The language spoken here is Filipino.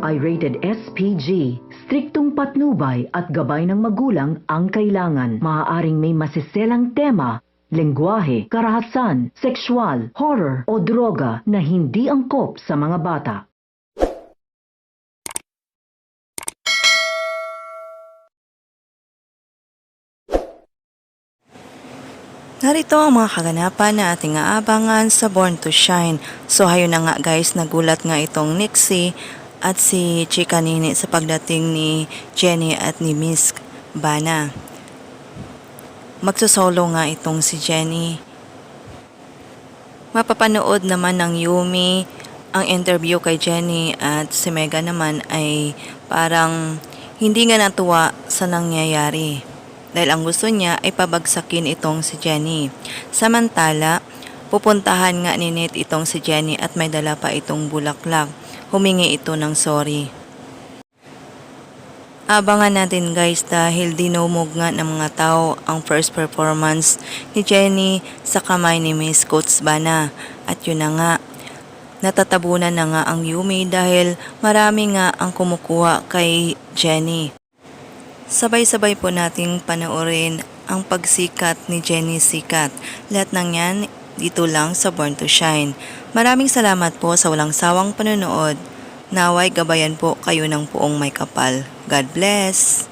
ay rated SPG. Striktong patnubay at gabay ng magulang ang kailangan. Maaaring may masiselang tema, lengguwahe, karahasan, sexual, horror o droga na hindi angkop sa mga bata. Narito ang mga kaganapan na ating aabangan sa Born to Shine. So hayun na nga guys, nagulat nga itong Nixie at si Chika Nini sa pagdating ni Jenny at ni Miss Bana. Magsosolo nga itong si Jenny. Mapapanood naman ng Yumi ang interview kay Jenny at si Mega naman ay parang hindi nga natuwa sa nangyayari. Dahil ang gusto niya ay pabagsakin itong si Jenny. Samantala, pupuntahan nga ni Nate itong si Jenny at may dala pa itong bulaklak. Humingi ito ng sorry. Abangan natin guys dahil dinumog nga ng mga tao ang first performance ni Jenny sa kamay ni Miss Coach Bana. At yun na nga, natatabunan na nga ang Yumi dahil marami nga ang kumukuha kay Jenny. Sabay-sabay po nating panoorin ang pagsikat ni Jenny Sikat. Lahat ng yan dito lang sa Born to Shine. Maraming salamat po sa walang sawang panonood. Naway gabayan po kayo ng puong may kapal. God bless!